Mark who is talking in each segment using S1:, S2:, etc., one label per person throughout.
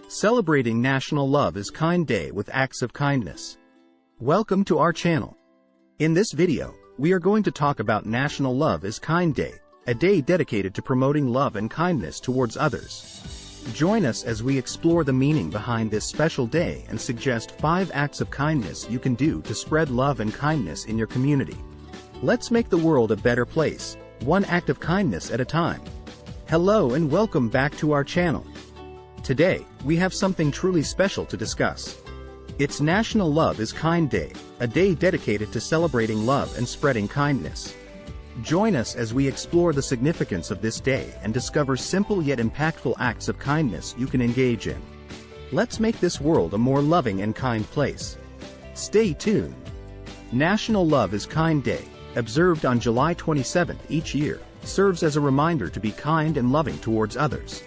S1: Celebrating National Love is Kind Day with acts of kindness. Welcome to our channel. In this video, we are going to talk about National Love is Kind Day, a day dedicated to promoting love and kindness towards others. Join us as we explore the meaning behind this special day and suggest 5 acts of kindness you can do to spread love and kindness in your community. Let's make the world a better place, one act of kindness at a time. Hello and welcome back to our channel. Today, we have something truly special to discuss. It's National Love is Kind Day, a day dedicated to celebrating love and spreading kindness. Join us as we explore the significance of this day and discover simple yet impactful acts of kindness you can engage in. Let's make this world a more loving and kind place. Stay tuned. National Love is Kind Day, observed on July 27th each year, serves as a reminder to be kind and loving towards others.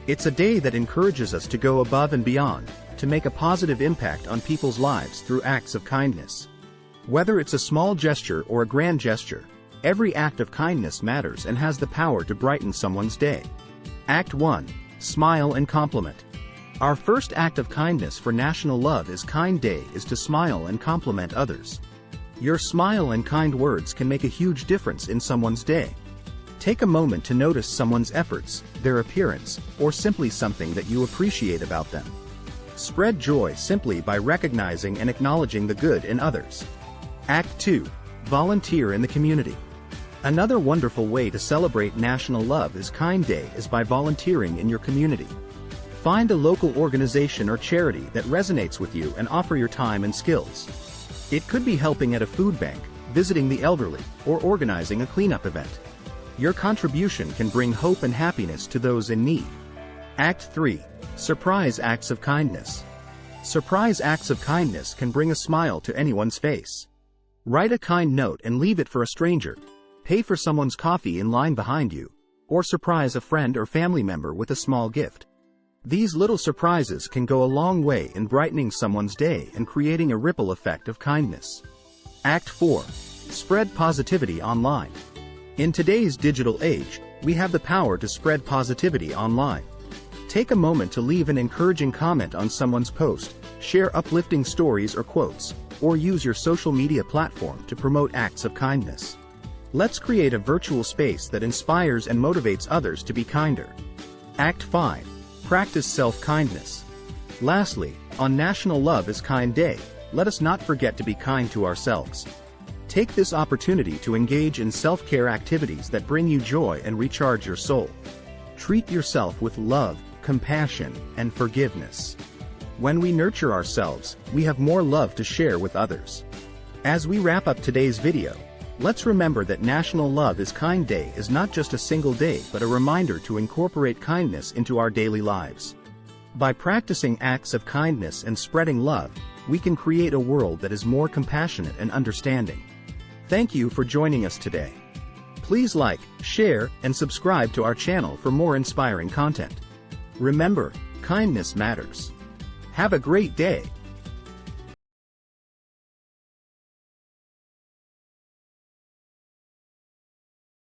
S1: It's a day that encourages us to go above and beyond, to make a positive impact on people's lives through acts of kindness. Whether it's a small gesture or a grand gesture, every act of kindness matters and has the power to brighten someone's day. Act 1. Smile and compliment. Our first act of kindness for National Love is Kind Day is to smile and compliment others. Your smile and kind words can make a huge difference in someone's day. Take a moment to notice someone's efforts, their appearance, or simply something that you appreciate about them. Spread joy simply by recognizing and acknowledging the good in others. Act 2. Volunteer in the community. Another wonderful way to celebrate National Love is Kind Day is by volunteering in your community. Find a local organization or charity that resonates with you and offer your time and skills. It could be helping at a food bank, visiting the elderly, or organizing a cleanup event. Your contribution can bring hope and happiness to those in need. Act 3. Surprise acts of kindness. Surprise acts of kindness can bring a smile to anyone's face. Write a kind note and leave it for a stranger. Pay for someone's coffee in line behind you, or surprise a friend or family member with a small gift. These little surprises can go a long way in brightening someone's day and creating a ripple effect of kindness. Act 4. Spread positivity online. In today's digital age, we have the power to spread positivity online. Take a moment to leave an encouraging comment on someone's post, share uplifting stories or quotes, or use your social media platform to promote acts of kindness. Let's create a virtual space that inspires and motivates others to be kinder. Act 5. Practice self-kindness. Lastly, on National Love is Kind Day, let us not forget to be kind to ourselves. Take this opportunity to engage in self-care activities that bring you joy and recharge your soul. Treat yourself with love, compassion, and forgiveness. When we nurture ourselves, we have more love to share with others. As we wrap up today's video, let's remember that National Love is Kind Day is not just a single day but a reminder to incorporate kindness into our daily lives. By practicing acts of kindness and spreading love, we can create a world that is more compassionate and understanding. Thank you for joining us today. Please like, share, and subscribe to our channel for more inspiring content. Remember, kindness matters. Have a great day.